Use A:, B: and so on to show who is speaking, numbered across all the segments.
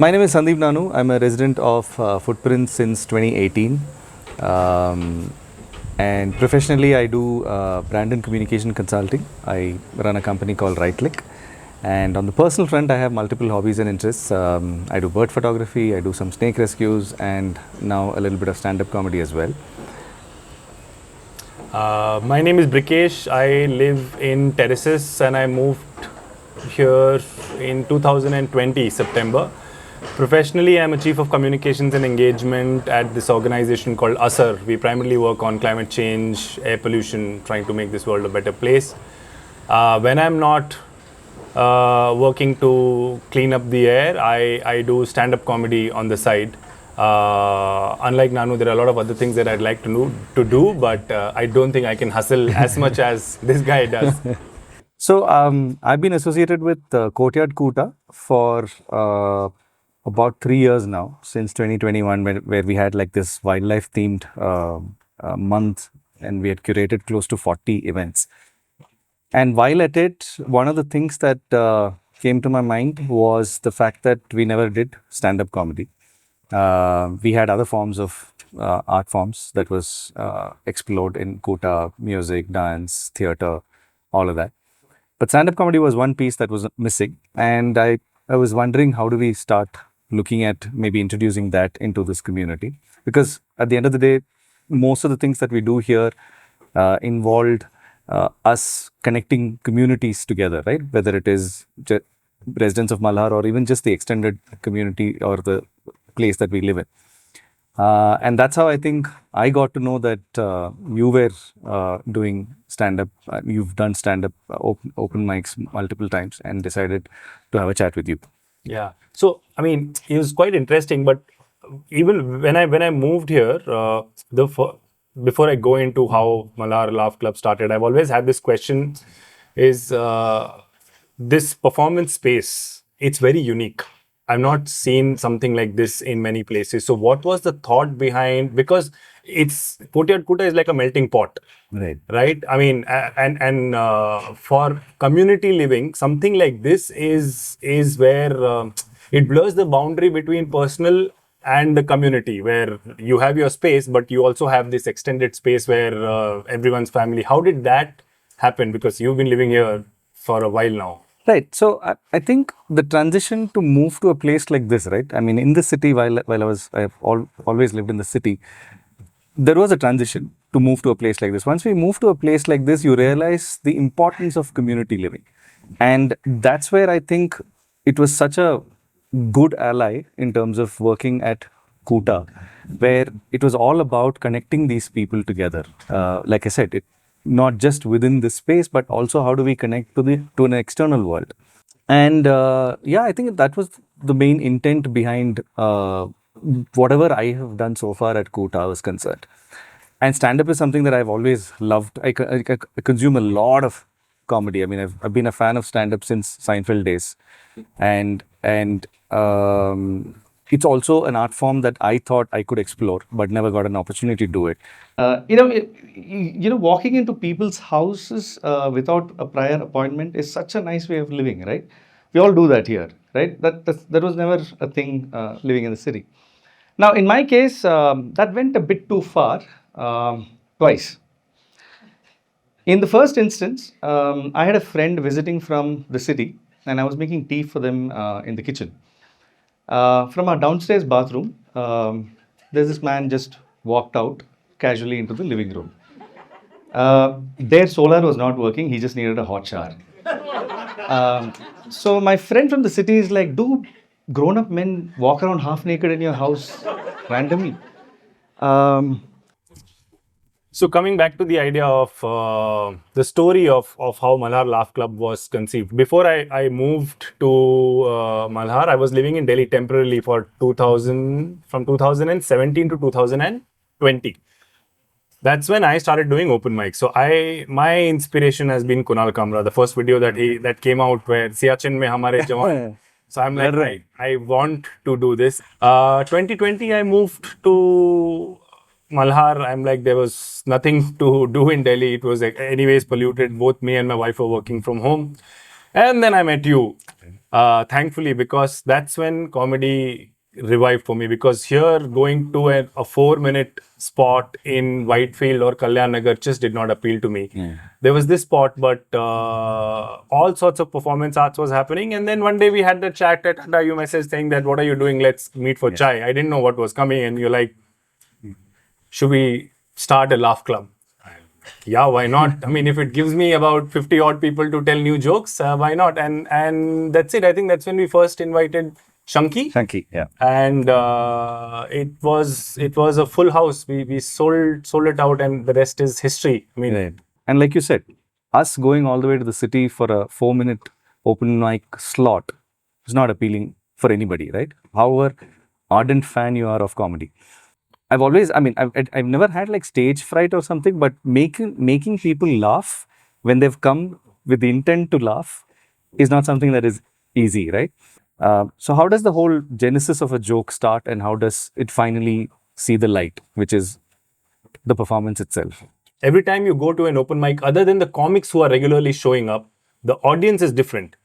A: My name is Sandeep Nanu. I'm a resident of Footprints since 2018. Um, and professionally, I do brand and communication consulting. I run a company called RightClick. And on the personal front, I have multiple hobbies and interests. I do bird photography, I do some snake rescues, and now a little bit of stand-up comedy as well.
B: My name is Brikesh. I live in Terraces and I moved here in 2020 September. Professionally, I'm a Chief of Communications and Engagement at this organization called ASAR. We primarily work on climate change, air pollution, trying to make this world a better place. When I'm not working to clean up the air, I do stand-up comedy on the side. Unlike Nanu, there are a lot of other things that I'd like to do, but I don't think I can hustle as much as this guy does.
A: So I've been associated with Courtyard Kuta for about 3 years now, since 2021, where we had like this wildlife themed month, and we had curated close to 40 events. And while at it, one of the things that came to my mind was the fact that we never did stand-up comedy. We had other forms of art forms that was explored in Kuta: music, dance, theatre, all of that. But stand-up comedy was one piece that was missing, and I was wondering, how do we start looking at maybe introducing that into this community? Because at the end of the day, most of the things that we do here involved us connecting communities together, right? Whether it is residents of Malhar or even just the extended community or the place that we live in. And that's how I think I got to know that you were doing stand-up. You've done stand-up open mics multiple times, and decided to have a chat with you.
B: Yeah. So, I mean, it was quite interesting, but even when I moved here, before I go into how Malhar Laugh Club started, I've always had this question: is this performance space? It's very unique. I've not seen something like this in many places. So, what was the thought behind? Because it's Courtyard Kuta is like a melting pot, right? I mean, for community living, something like this is where it blurs the boundary between personal and the community, where you have your space, but you also have this extended space where everyone's family. How did that happen? Because you've been living here for a while now.
A: Right. So I think the transition to move to a place like this, right? I mean, in the city, while I've always lived in the city, there was a transition to move to a place like this. Once we move to a place like this, you realize the importance of community living. And that's where I think it was such a good ally in terms of working at Kuta, where it was all about connecting these people together. Like I said, it not just within this space, but also how do we connect to an external world. And yeah, I think that was the main intent behind whatever I have done so far at Kuta was concerned. And stand-up is something that I've always loved. I consume a lot of comedy. I mean, I've been a fan of stand-up since Seinfeld days, and it's also an art form that I thought I could explore, but never got an opportunity to do it. Walking into people's houses without a prior appointment is such a nice way of living, right? We all do that here, right? That was never a thing living in the city. Now, in my case, that went a bit too far, twice. In the first instance, I had a friend visiting from the city, and I was making tea for them in the kitchen. From our downstairs bathroom, there's this man just walked out casually into the living room. Their solar was not working, he just needed a hot shower. So my friend from the city is like, do grown-up men walk around half naked in your house randomly?
B: So coming back to the idea of the story of how Malhar Laugh Club was conceived. Before I moved to Malhar, I was living in Delhi temporarily for from 2017 to 2020. That's when I started doing open mics. So my inspiration has been Kunal Kamra, the first video that came out where Siachen mein hamare jawan. So I'm like, right, I want to do this. 2020, I moved to Malhar. I'm like, there was nothing to do in Delhi. It was like, anyways polluted. Both me and my wife were working from home. And then I met you, thankfully, because that's when comedy revived for me. Because here, going to a 4 minute spot in Whitefield or Kalyan Nagar just did not appeal to me. There was this spot, but all sorts of performance arts was happening. And then one day we had the chat at Tata, you message saying that, what are you doing? Let's meet for chai. I didn't know what was coming. And you're like, should we start a laugh club? Yeah, why not? I mean, if it gives me about 50 odd people to tell new jokes, why not? And that's it. I think that's when we first invited Shanky.
A: Shanky, yeah.
B: And it was a full house. We sold it out, and the rest is history. I mean,
A: Right. And like you said, us going all the way to the city for a 4 minute open mic slot is not appealing for anybody, right? However ardent fan you are of comedy. I've always, I mean, I've never had like stage fright or something, but making people laugh when they've come with the intent to laugh is not something that is easy, right? So how does the whole genesis of a joke start, and how does it finally see the light, which is the performance itself?
B: every time you go to an open mic, other than the comics who are regularly showing up, the audience is different.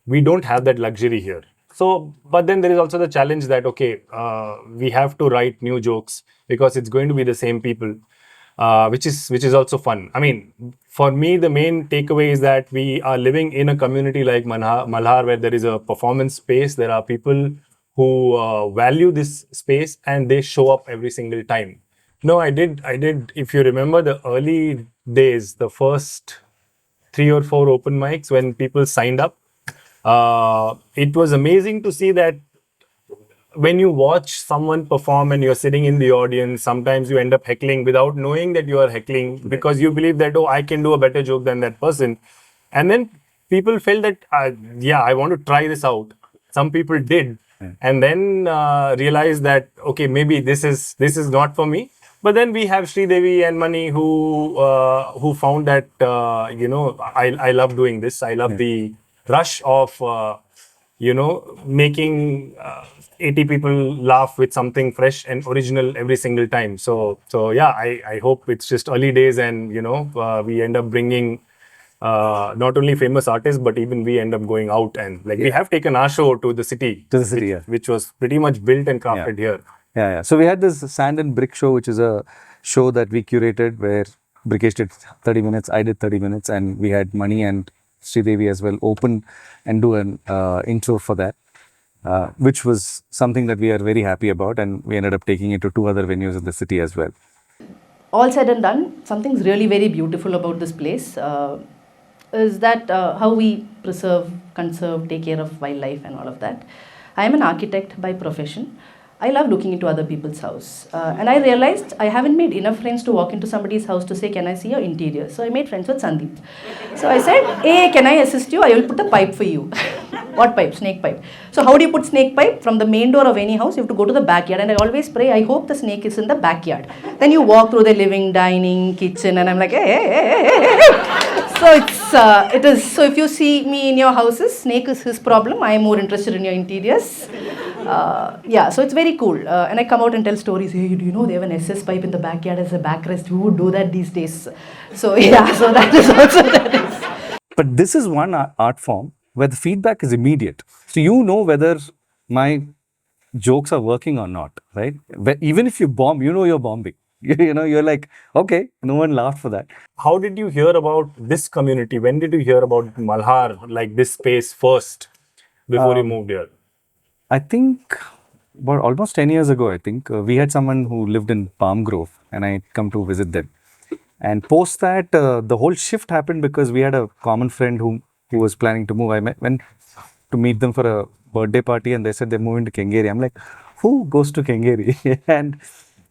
B: We don't have that luxury here. So, but then there is also the challenge that, okay, we have to write new jokes because it's going to be the same people, which is also fun. I mean, for me, the main takeaway is that we are living in a community like Malhar, where there is a performance space. There are people who value this space, and they show up every single time. No, I did. If you remember the early days, the first 3 or 4 open mics when people signed up, it was amazing to see that when you watch someone perform and you're sitting in the audience, sometimes you end up heckling without knowing that you are heckling because you believe that, oh, I can do a better joke than that person. And then people felt that, yeah, I want to try this out. Some people did. And then realized that, okay, maybe this is not for me. But then we have Devi and Mani who found that, I love doing this. I love the rush of making 80 people laugh with something fresh and original every single time. So yeah, I hope it's just early days, and we end up bringing not only famous artists, but even we end up going out, and like we have taken our show to the city, which was pretty much built and crafted here.
A: Yeah. So we had this Sand and Brick show, which is a show that we curated where Brikesh did 30 minutes, I did 30 minutes, and we had Mani and Devi as well open and do an intro for that, which was something that we are very happy about, and we ended up taking it to 2 other venues in the city as well.
C: All said and done, something's really very beautiful about this place is that how we preserve, conserve, take care of wildlife and all of that. I am an architect by profession. I love looking into other people's house. And I realized I haven't made enough friends to walk into somebody's house to say, can I see your interior? So I made friends with Sandeep. So I said, hey, can I assist you? I will put a pipe for you. What pipe? Snake pipe. So how do you put snake pipe? From the main door of any house, you have to go to the backyard. And I always pray, I hope the snake is in the backyard. Then you walk through the living, dining, kitchen, and I'm like, hey. So it is. So if you see me in your houses, snake is his problem. I am more interested in your interiors. Yeah, so it's very cool. And I come out and tell stories. Hey, do you know they have an SS pipe in the backyard as a backrest? Who would do that these days? So yeah, so that is also that is.
A: But this is one art form where the feedback is immediate. So you know whether my jokes are working or not, right? Even if you bomb, you know you're bombing. You're like, okay, no one laughed for that.
B: How did you hear about this community? When did you hear about Malhar, like this space first, before you moved here?
A: I think about almost 10 years ago, I think, we had someone who lived in Palm Grove, and I come to visit them. And post that, the whole shift happened because we had a common friend who was planning to move. Went to meet them for a birthday party, and they said they're moving to Kengeri. I'm like, who goes to Kengeri? And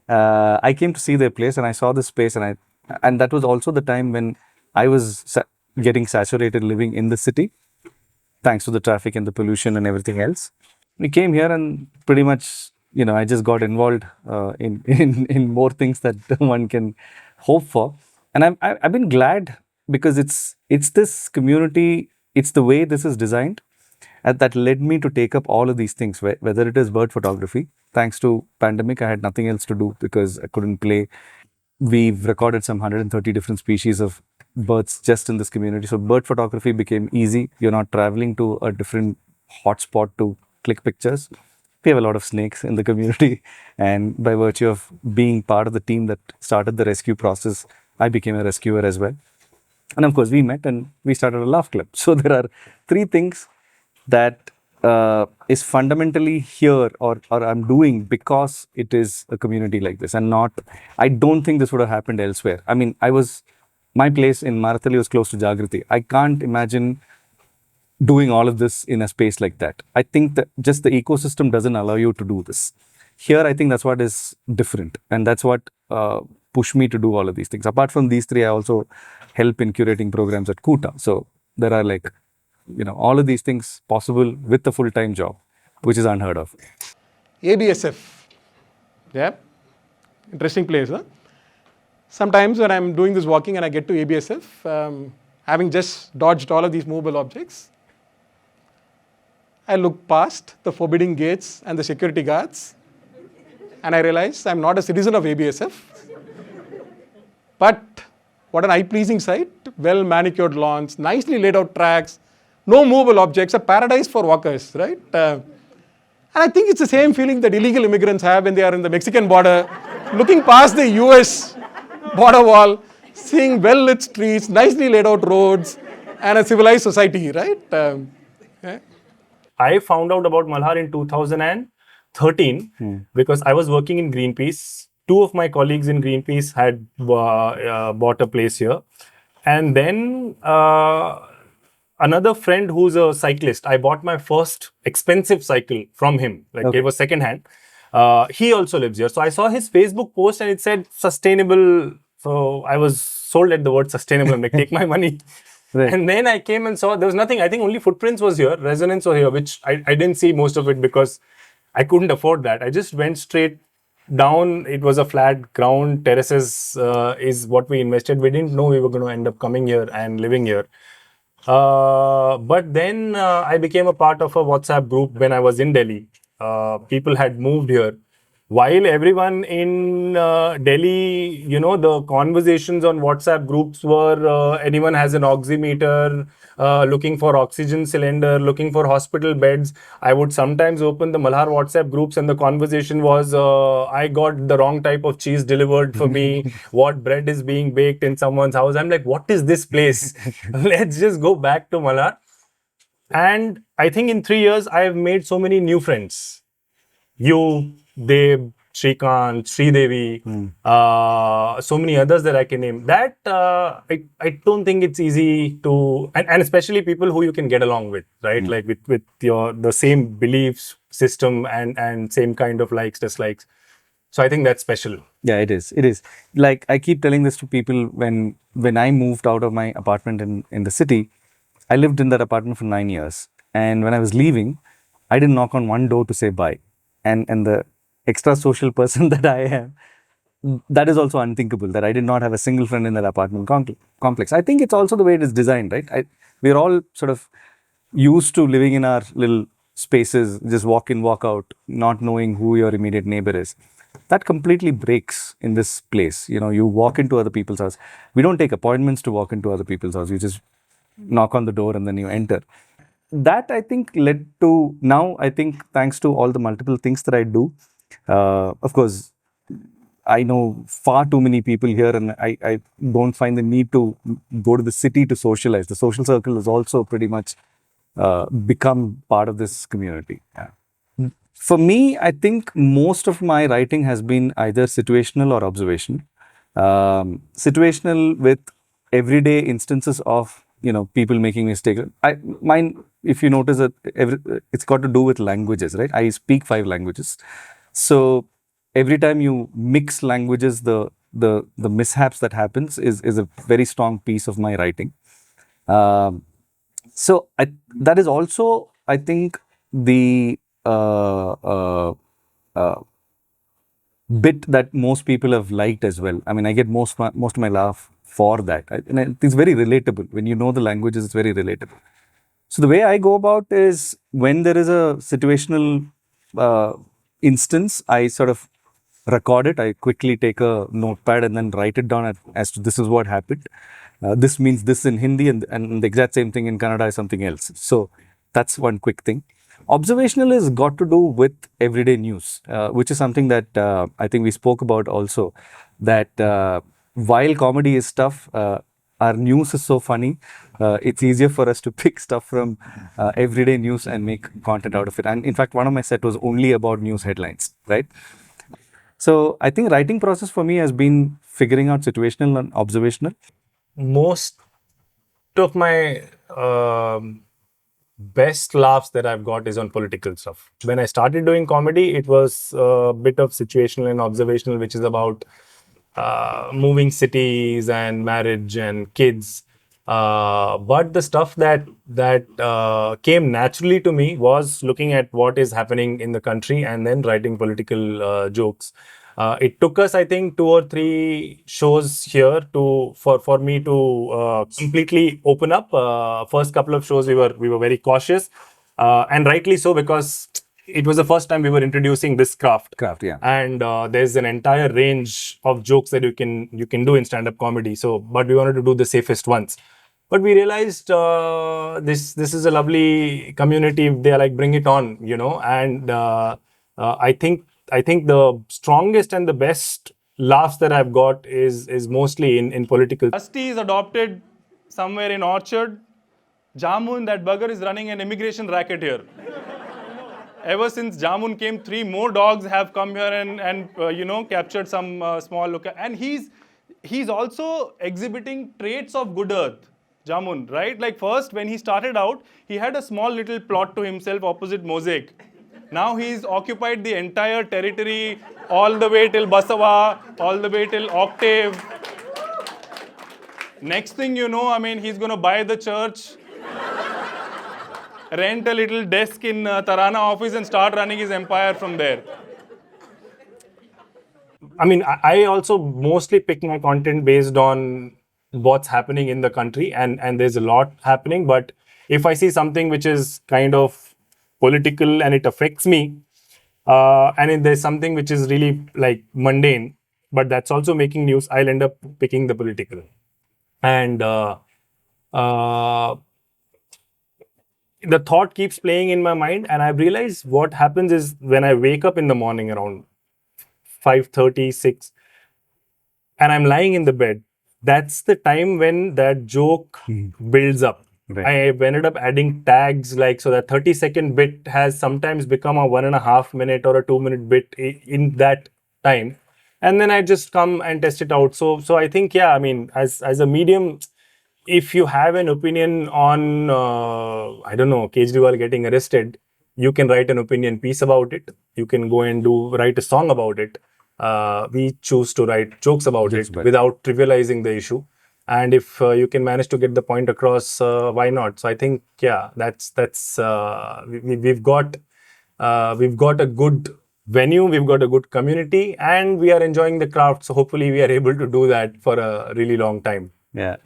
A: I came to see their place, and I saw this space, and that was also the time when I was getting saturated living in the city, thanks to the traffic and the pollution and everything else. We came here, and pretty much, I just got involved in more things that one can hope for. And I've been glad because it's this community, it's the way this is designed, and that led me to take up all of these things, whether it is bird photography. Thanks to pandemic, I had nothing else to do because I couldn't play. We've recorded some 130 different species of birds just in this community. So bird photography became easy. You're not traveling to a different hotspot to click pictures. We have a lot of snakes in the community, and by virtue of being part of the team that started the rescue process, I became a rescuer as well. And of course, we met and we started a laugh club. So there are three things that is fundamentally here, or I'm doing because it is a community like this, and not. I don't think this would have happened elsewhere. I mean, my place in Marathali was close to Jagriti. I can't imagine doing all of this in a space like that. I think that just the ecosystem doesn't allow you to do this. Here, I think that's what is different, and that's what pushed me to do all of these things. Apart from these three, I also help in curating programs at Kuta. So there are like, all of these things possible with a full-time job, which is unheard of.
D: ABSF. Yeah. Interesting place, huh? Sometimes when I'm doing this walking and I get to ABSF, having just dodged all of these movable objects, I look past the forbidding gates and the security guards, and I realize I'm not a citizen of ABSF. But what an eye-pleasing sight. Well manicured lawns, nicely laid out tracks, no movable objects, a paradise for walkers, right? And I think it's the same feeling that illegal immigrants have when they are in the Mexican border, looking past the US border wall, seeing well-lit streets, nicely laid out roads, and a civilized society, right? Yeah.
B: I found out about Malhar in 2013 because I was working in Greenpeace. Two of my colleagues in Greenpeace had bought a place here. And then another friend who's a cyclist, I bought my first expensive cycle from him. Like it was secondhand. He also lives here. So I saw his Facebook post and it said sustainable. So I was sold at the word sustainable. I'm like, take my money. Right. And then I came and saw there was nothing. I think only footprints was here, resonance was here, which I didn't see most of it because I couldn't afford that. I just went straight down. It was a flat ground. Terraces is what we invested. We didn't know we were going to end up coming here and living here. But then I became a part of a WhatsApp group when I was in Delhi. People had moved here. While everyone in Delhi, the conversations on WhatsApp groups were anyone has an oximeter, looking for oxygen cylinder, looking for hospital beds. I would sometimes open the Malhar WhatsApp groups and the conversation was, I got the wrong type of cheese delivered for me. What bread is being baked in someone's house? I'm like, what is this place? Let's just go back to Malhar. And I think in 3 years, I've made so many new friends. You, Deb, Shrikant, Sridevi, so many others that I can name. That I don't think it's easy to, and especially people who you can get along with, right? Like with the same beliefs system and same kind of likes, dislikes. So I think that's special.
A: Yeah, it is. It is. Like I keep telling this to people when I moved out of my apartment in the city, I lived in that apartment for 9 years. And when I was leaving, I didn't knock on one door to say bye. And the extra social person that I am, that is also unthinkable, that I did not have a single friend in that apartment complex. I think it's also the way it is designed, right? We're all sort of used to living in our little spaces, just walk in, walk out, not knowing who your immediate neighbor is. That completely breaks in this place. You walk into other people's house. We don't take appointments to walk into other people's house. You just knock on the door and then you enter. That I think led to now, I think thanks to all the multiple things that I do, of course, I know far too many people here and I don't find the need to go to the city to socialize. The social circle has also pretty much become part of this community. Yeah. For me, I think most of my writing has been either situational or observational. Situational with everyday instances of people making mistakes. Mine, if you notice that it's got to do with languages, right? I speak 5 languages. So every time you mix languages, the mishaps that happens is a very strong piece of my writing. So that is also, I think, the bit that most people have liked as well. I mean, I get most of my laugh for that. And it's very relatable. When you know the languages, it's very relatable. So the way I go about is when there is a situational instance, I sort of record it. I quickly take a notepad and then write it down as to this is what happened. this means this in Hindi, and the exact same thing in Kannada is something else. So that's one quick thing. Observational is got to do with everyday news, which is something that I think we spoke about also. That while comedy is tough, our news is so funny. It's easier for us to pick stuff from everyday news and make content out of it. And in fact, one of my set was only about news headlines, right? So I think writing process for me has been figuring out situational and observational.
B: Most of my best laughs that I've got is on political stuff. When I started doing comedy, it was a bit of situational and observational, which is about moving cities and marriage and kids. But the stuff that came naturally to me was looking at what is happening in the country and then writing political jokes. It took us, I think, 2 or 3 shows here for me to completely open up. First couple of shows we were very cautious, and rightly so, because it was the first time we were introducing this craft.
A: Yeah.
B: And there's an entire range of jokes that you can do in stand-up comedy. So, but we wanted to do the safest ones. But we realized this is a lovely community. They are like, bring it on, And I think the strongest and the best laughs that I've got is mostly in political.
D: Asti is adopted somewhere in Orchard. Jamun, that bugger, is running an immigration racket here. Ever since Jamun came, 3 more dogs have come here and captured some small local. And he's also exhibiting traits of GoodEarth, Jamun, right? Like first, when he started out, he had a small little plot to himself opposite Mosaic. Now he's occupied the entire territory, all the way till Basawa, all the way till Octave. Next thing you know, he's going to buy the church, rent a little desk in Tarana office and start running his empire from there.
B: I also mostly pick my content based on what's happening in the country, and there's a lot happening. But if I see something which is kind of political and it affects me, and if there's something which is really like mundane, but that's also making news, I'll end up picking the political. And the thought keeps playing in my mind, and I've realized what happens is when I wake up in the morning around 5:30, 6, and I'm lying in the bed, that's the time when that joke builds up.
A: Right.
B: I've ended up adding tags, like, so that 30-second bit has sometimes become a 1.5 minute or a 2-minute bit in that time. And then I just come and test it out. So I think, as a medium, if you have an opinion on, I don't know, Kejriwal getting arrested, you can write an opinion piece about it. You can go and write a song about it. We choose to write jokes about it without trivializing the issue. And if you can manage to get the point across, why not? So I think, we've got a good venue, we've got a good community, and we are enjoying the craft. So hopefully we are able to do that for a really long time.
A: Yeah.